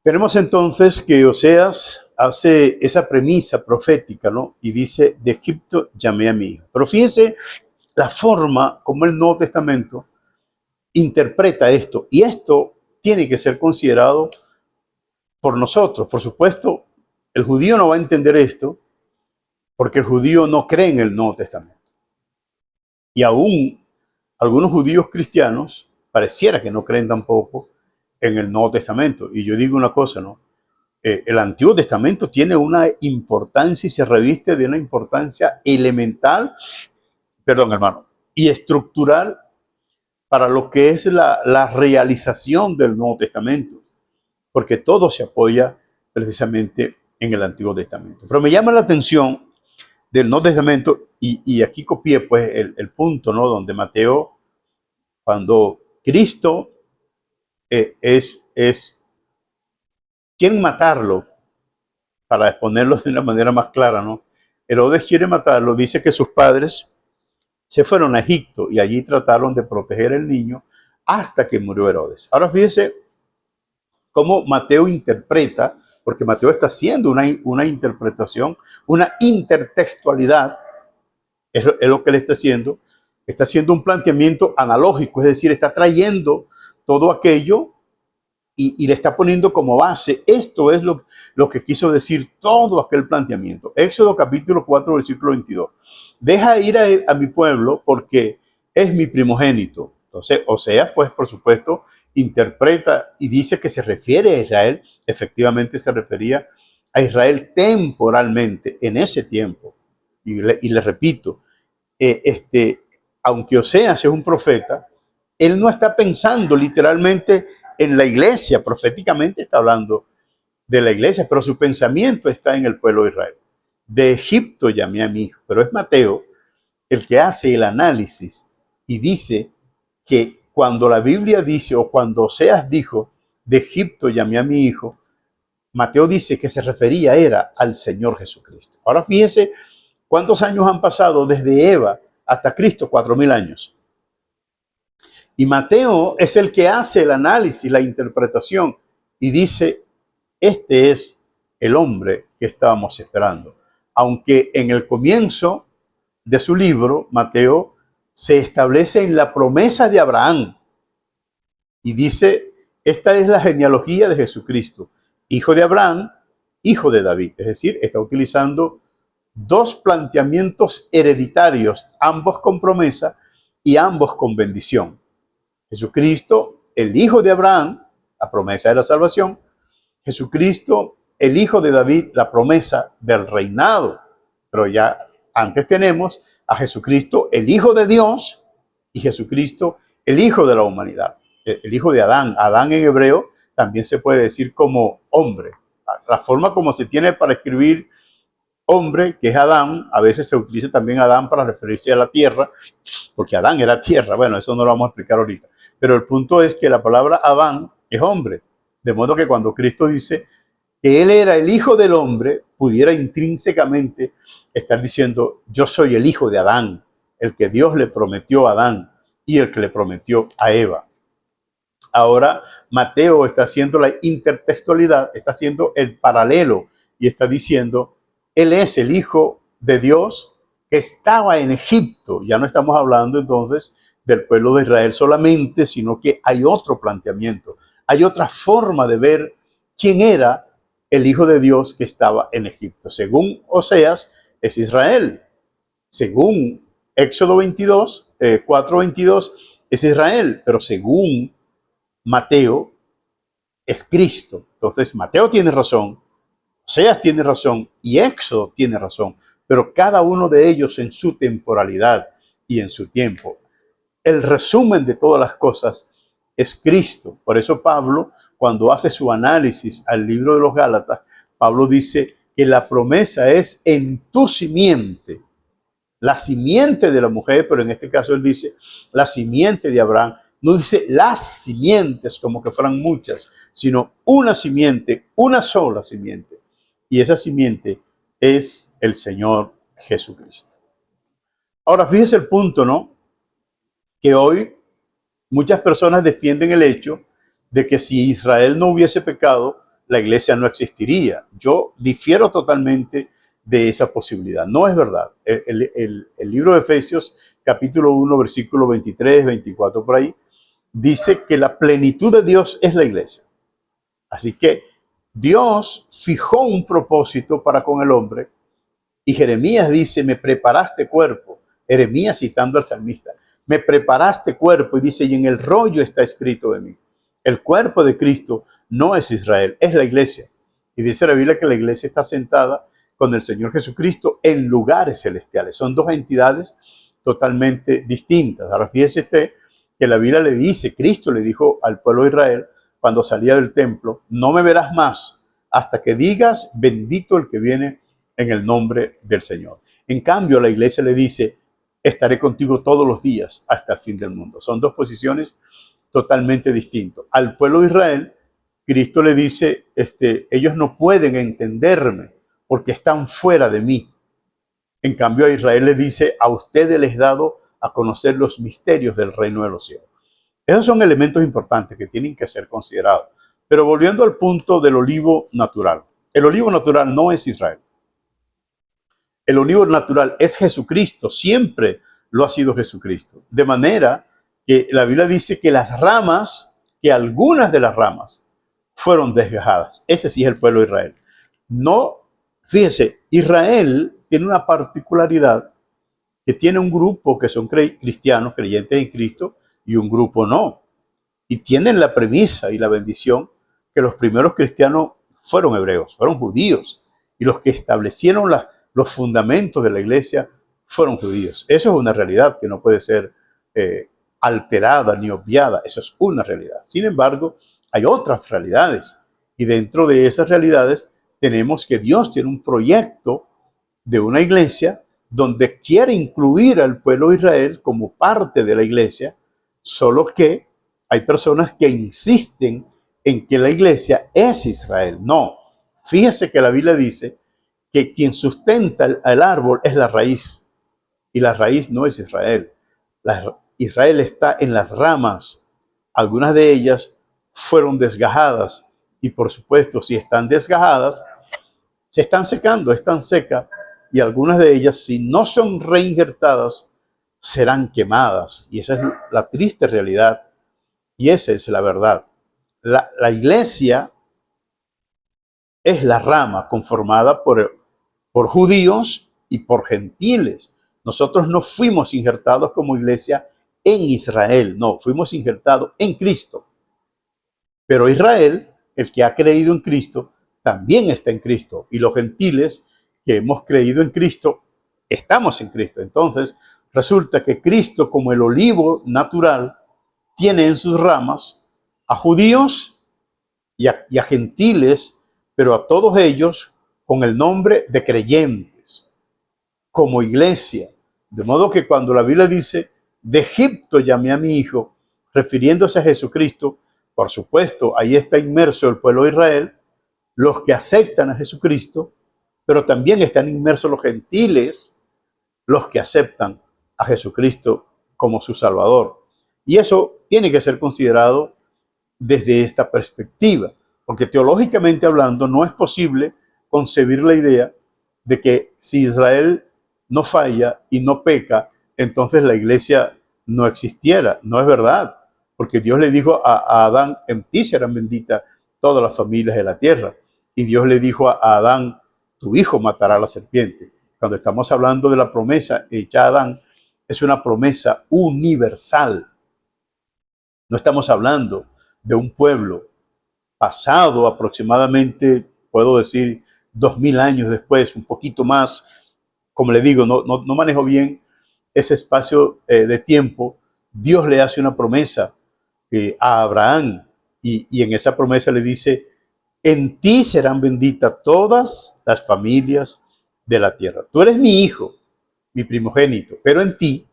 Tenemos entonces que Oseas hace esa premisa profética, ¿no? Y dice, de Egipto llamé a mi hijo. Pero fíjense la forma como el Nuevo Testamento interpreta esto. Y esto tiene que ser considerado por nosotros. Por supuesto, el judío no va a entender esto porque el judío no cree en el Nuevo Testamento. Y aún algunos judíos cristianos pareciera que no creen tampoco en el Nuevo Testamento. Y yo digo una cosa, ¿no? El Antiguo Testamento tiene una importancia y se reviste de una importancia elemental, perdón hermano, y estructural para lo que es la realización del Nuevo Testamento, porque todo se apoya precisamente en el Antiguo Testamento. Pero me llama la atención del Nuevo Testamento, y aquí copié pues el punto, ¿no? Donde Mateo, cuando Cristo quieren matarlo, para exponerlo de una manera más clara, ¿no? Herodes quiere matarlo, dice que sus padres se fueron a Egipto y allí trataron de proteger al niño hasta que murió Herodes. Ahora fíjese cómo Mateo interpreta, porque Mateo está haciendo una interpretación, una intertextualidad, es lo que él está haciendo un planteamiento analógico, es decir, está trayendo todo aquello y le está poniendo como base. Esto es lo que quiso decir todo aquel planteamiento. Éxodo capítulo 4, versículo 22. Deja ir a mi pueblo porque es mi primogénito. Entonces, Oseas, pues por supuesto, interpreta y dice que se refiere a Israel. Efectivamente se refería a Israel temporalmente en ese tiempo. Y le repito, aunque Oseas es un profeta, él no está pensando literalmente en la iglesia, proféticamente está hablando de la iglesia, pero su pensamiento está en el pueblo de Israel. De Egipto llamé a mi hijo, pero es Mateo el que hace el análisis y dice que cuando la Biblia dice, o cuando Oseas dijo, de Egipto llamé a mi hijo, Mateo dice que se refería era al Señor Jesucristo. Ahora fíjense cuántos años han pasado desde Eva hasta Cristo, 4000 años. Y Mateo es el que hace el análisis, la interpretación, y dice, este es el hombre que estábamos esperando. Aunque en el comienzo de su libro, Mateo se establece en la promesa de Abraham y dice, esta es la genealogía de Jesucristo, hijo de Abraham, hijo de David. Es decir, está utilizando dos planteamientos hereditarios, ambos con promesa y ambos con bendición. Jesucristo, el hijo de Abraham, la promesa de la salvación. Jesucristo, el hijo de David, la promesa del reinado. Pero ya antes tenemos a Jesucristo, el hijo de Dios, y Jesucristo, el hijo de la humanidad, el hijo de Adán. Adán en hebreo también se puede decir como hombre. La forma como se tiene para escribir hombre, que es Adán, a veces se utiliza también Adán para referirse a la tierra, porque Adán era tierra. Bueno, eso no lo vamos a explicar ahorita. Pero el punto es que la palabra Adán es hombre. De modo que cuando Cristo dice que él era el hijo del hombre, pudiera intrínsecamente estar diciendo, yo soy el hijo de Adán, el que Dios le prometió a Adán y el que le prometió a Eva. Ahora Mateo está haciendo la intertextualidad, está haciendo el paralelo y está diciendo, él es el hijo de Dios que estaba en Egipto. Ya no estamos hablando entonces del pueblo de Israel solamente, sino que hay otro planteamiento, hay otra forma de ver quién era el hijo de Dios que estaba en Egipto. Según Oseas, es Israel. Según Éxodo 22, 4:22, es Israel. Pero según Mateo, es Cristo. Entonces, Mateo tiene razón, Oseas tiene razón y Éxodo tiene razón, pero cada uno de ellos en su temporalidad y en su tiempo. El resumen de todas las cosas es Cristo. Por eso Pablo, cuando hace su análisis al libro de los Gálatas, Pablo dice que la promesa es en tu simiente, la simiente de la mujer, pero en este caso él dice la simiente de Abraham. No dice las simientes como que fueran muchas, sino una simiente, una sola simiente. Y esa simiente es el Señor Jesucristo. Ahora, fíjese el punto, ¿no? Que hoy muchas personas defienden el hecho de que si Israel no hubiese pecado, la iglesia no existiría. Yo difiero totalmente de esa posibilidad. No es verdad. El libro de Efesios, capítulo 1, versículo 23, 24, por ahí, dice que la plenitud de Dios es la iglesia. Así que Dios fijó un propósito para con el hombre y Jeremías dice, me preparaste cuerpo. Jeremías citando al salmista, me preparaste cuerpo, y dice, y en el rollo está escrito de mí. El cuerpo de Cristo no es Israel, es la iglesia. Y dice la Biblia que la iglesia está sentada con el Señor Jesucristo en lugares celestiales. Son dos entidades totalmente distintas. Ahora fíjese usted que la Biblia le dice, Cristo le dijo al pueblo de Israel cuando salía del templo, no me verás más hasta que digas, bendito el que viene en el nombre del Señor. En cambio, la iglesia le dice, estaré contigo todos los días hasta el fin del mundo. Son dos posiciones totalmente distintas. Al pueblo de Israel, Cristo le dice, ellos no pueden entenderme porque están fuera de mí. En cambio, a Israel le dice, a ustedes les he dado a conocer los misterios del reino de los cielos. Esos son elementos importantes que tienen que ser considerados. Pero volviendo al punto del olivo natural. El olivo natural no es Israel. El olivo natural es Jesucristo, siempre lo ha sido Jesucristo. De manera que la Biblia dice que las ramas, que algunas de las ramas fueron desgajadas. Ese sí es el pueblo de Israel. No, fíjese, Israel tiene una particularidad que tiene un grupo que son cristianos, creyentes en Cristo, y un grupo no. Y tienen la premisa y la bendición que los primeros cristianos fueron hebreos, fueron judíos, y los que establecieron los fundamentos de la iglesia fueron judíos. Eso es una realidad que no puede ser alterada ni obviada. Eso es una realidad. Sin embargo, hay otras realidades. Y dentro de esas realidades tenemos que Dios tiene un proyecto de una iglesia donde quiere incluir al pueblo de Israel como parte de la iglesia, solo que hay personas que insisten en que la iglesia es Israel. No, fíjese que la Biblia dice que quien sustenta el árbol es la raíz, y la raíz no es Israel. Israel está en las ramas. Algunas de ellas fueron desgajadas, y por supuesto, si están desgajadas, se están secando, están secas, y algunas de ellas, si no son reinjertadas, serán quemadas. Y esa es la triste realidad, y esa es la verdad. La iglesia es la rama conformada por judíos y por gentiles. Nosotros no fuimos injertados como iglesia en Israel, no, fuimos injertados en Cristo. Pero Israel, el que ha creído en Cristo, también está en Cristo. Y los gentiles que hemos creído en Cristo, estamos en Cristo. Entonces, resulta que Cristo, como el olivo natural, tiene en sus ramas a judíos y a gentiles, pero a todos ellos con el nombre de creyentes, como iglesia. De modo que cuando la Biblia dice, de Egipto llamé a mi hijo, refiriéndose a Jesucristo, por supuesto, ahí está inmerso el pueblo de Israel, los que aceptan a Jesucristo, pero también están inmersos los gentiles, los que aceptan a Jesucristo como su Salvador. Y eso tiene que ser considerado desde esta perspectiva, porque teológicamente hablando no es posible concebir la idea de que si Israel no falla y no peca, entonces la iglesia no existiera. No es verdad, porque Dios le dijo a Adán, en ti serán benditas todas las familias de la tierra. Y Dios le dijo a Adán, tu hijo matará a la serpiente. Cuando estamos hablando de la promesa hecha a Adán, es una promesa universal. No estamos hablando de un pueblo pasado aproximadamente, puedo decir, 2000 años después, un poquito más. Como le digo, no manejo bien ese espacio de tiempo. Dios le hace una promesa a Abraham, y en esa promesa le dice, en ti serán benditas todas las familias de la tierra. Tú eres mi hijo, mi primogénito, pero en ti,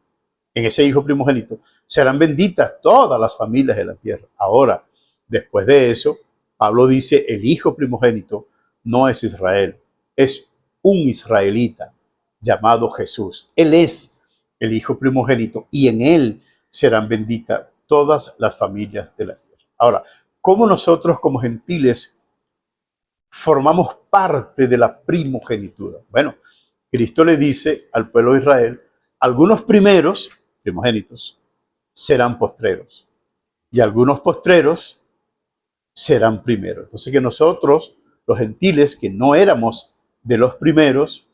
en ese hijo primogénito, serán benditas todas las familias de la tierra. Ahora, después de eso, Pablo dice, el hijo primogénito no es Israel, es un israelita llamado Jesús. Él es el hijo primogénito y en él serán benditas todas las familias de la tierra. Ahora, ¿cómo nosotros como gentiles formamos parte de la primogenitura. Bueno, Cristo le dice al pueblo de Israel, algunos primeros, primogénitos, serán postreros, y algunos postreros serán primeros. Entonces que nosotros, los gentiles, que no éramos de los primeros,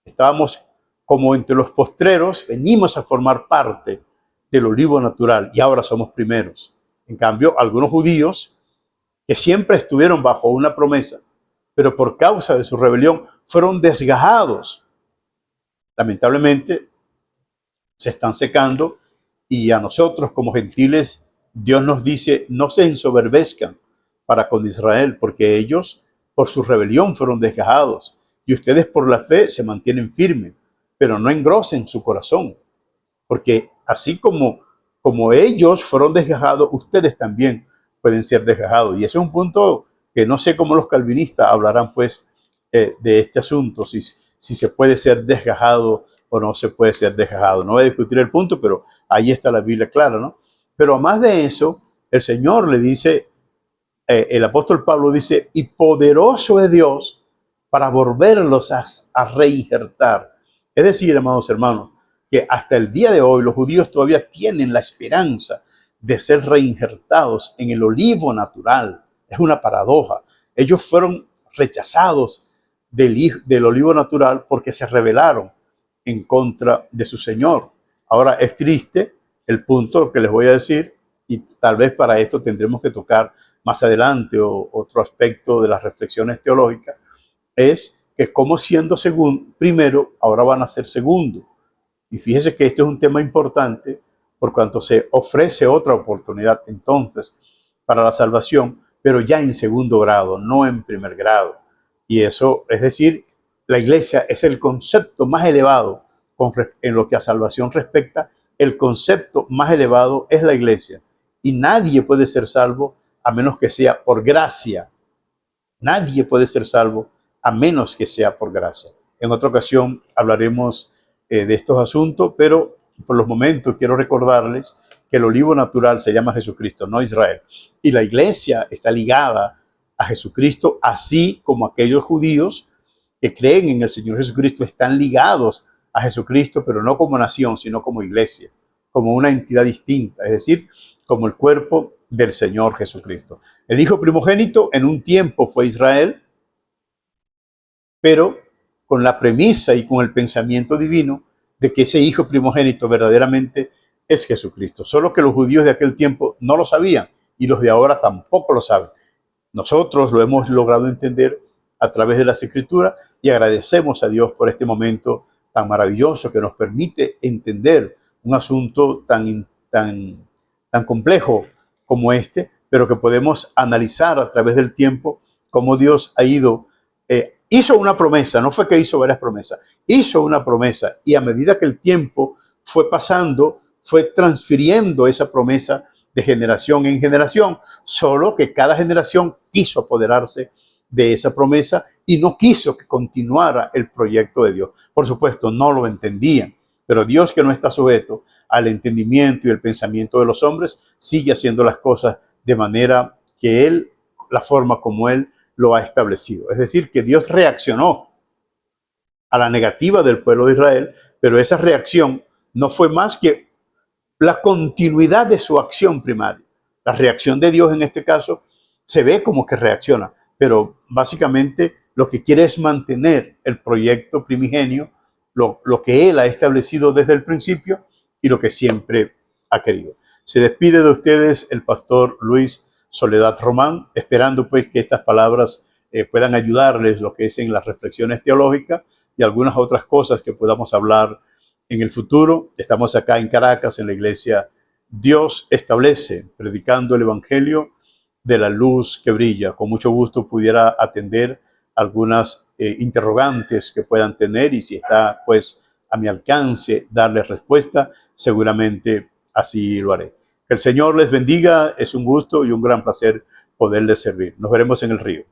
estábamos como entre los postreros, venimos a formar parte del olivo natural y ahora somos primeros. En cambio, algunos judíos que siempre estuvieron bajo una promesa, pero por causa de su rebelión fueron desgajados. Lamentablemente se están secando y a nosotros como gentiles Dios nos dice no se ensoberbezcan para con Israel, porque ellos por su rebelión fueron desgajados y ustedes por la fe se mantienen firmes, pero no engrosen su corazón, porque así como ellos fueron desgajados, ustedes también pueden ser desgajados. Y ese es un punto que no sé cómo los calvinistas hablarán pues de este asunto, si se puede ser desgajado o no se puede ser desgajado. No voy a discutir el punto, pero ahí está la Biblia clara, ¿no? Pero además de eso, el Señor le dice, el apóstol Pablo dice, y poderoso es Dios para volverlos a reinjertar. Es decir, amados hermanos, que hasta el día de hoy los judíos todavía tienen la esperanza de ser reinjertados en el olivo natural. Es una paradoja. Ellos fueron rechazados del olivo natural porque se rebelaron en contra de su Señor. Ahora es triste el punto que les voy a decir, y tal vez para esto tendremos que tocar más adelante otro aspecto de las reflexiones teológicas, es que como siendo primero, ahora van a ser segundo. Y fíjese que esto es un tema importante por cuanto se ofrece otra oportunidad entonces para la salvación, pero ya en segundo grado, no en primer grado. Y eso, es decir, la iglesia es el concepto más elevado en lo que a salvación respecta. El concepto más elevado es la iglesia. Y nadie puede ser salvo a menos que sea por gracia. Nadie puede ser salvo a menos que sea por gracia. En otra ocasión hablaremos de estos asuntos, pero por los momentos quiero recordarles que el olivo natural se llama Jesucristo, no Israel. Y la iglesia está ligada a Jesucristo, así como aquellos judíos que creen en el Señor Jesucristo están ligados a Jesucristo, pero no como nación, sino como iglesia, como una entidad distinta, es decir, como el cuerpo del Señor Jesucristo. El hijo primogénito en un tiempo fue Israel, pero con la premisa y con el pensamiento divino de que ese hijo primogénito verdaderamente es Jesucristo. Solo que los judíos de aquel tiempo no lo sabían y los de ahora tampoco lo saben. Nosotros lo hemos logrado entender a través de las Escrituras y agradecemos a Dios por este momento tan maravilloso que nos permite entender un asunto tan complejo como este, pero que podemos analizar a través del tiempo cómo Dios ha ido, hizo una promesa, no fue que hizo varias promesas, hizo una promesa y a medida que el tiempo fue pasando, fue transfiriendo esa promesa de generación en generación, solo que cada generación quiso apoderarse de esa promesa y no quiso que continuara el proyecto de Dios. Por supuesto, no lo entendían, pero Dios, que no está sujeto al entendimiento y el pensamiento de los hombres, sigue haciendo las cosas de manera que Él, la forma como Él lo ha establecido. Es decir, que Dios reaccionó a la negativa del pueblo de Israel, pero esa reacción no fue más que la continuidad de su acción primaria. La reacción de Dios en este caso se ve como que reacciona, pero básicamente lo que quiere es mantener el proyecto primigenio, lo que Él ha establecido desde el principio y lo que siempre ha querido. Se despide de ustedes el pastor Luis Soledad Román, esperando pues que estas palabras puedan ayudarles lo que es en las reflexiones teológicas y algunas otras cosas que podamos hablar en el futuro. Estamos acá en Caracas, en la iglesia Dios Establece, predicando el evangelio de la luz que brilla. Con mucho gusto pudiera atender algunas interrogantes que puedan tener y si está pues a mi alcance darles respuesta, seguramente así lo haré. Que el Señor les bendiga, es un gusto y un gran placer poderles servir. Nos veremos en el río.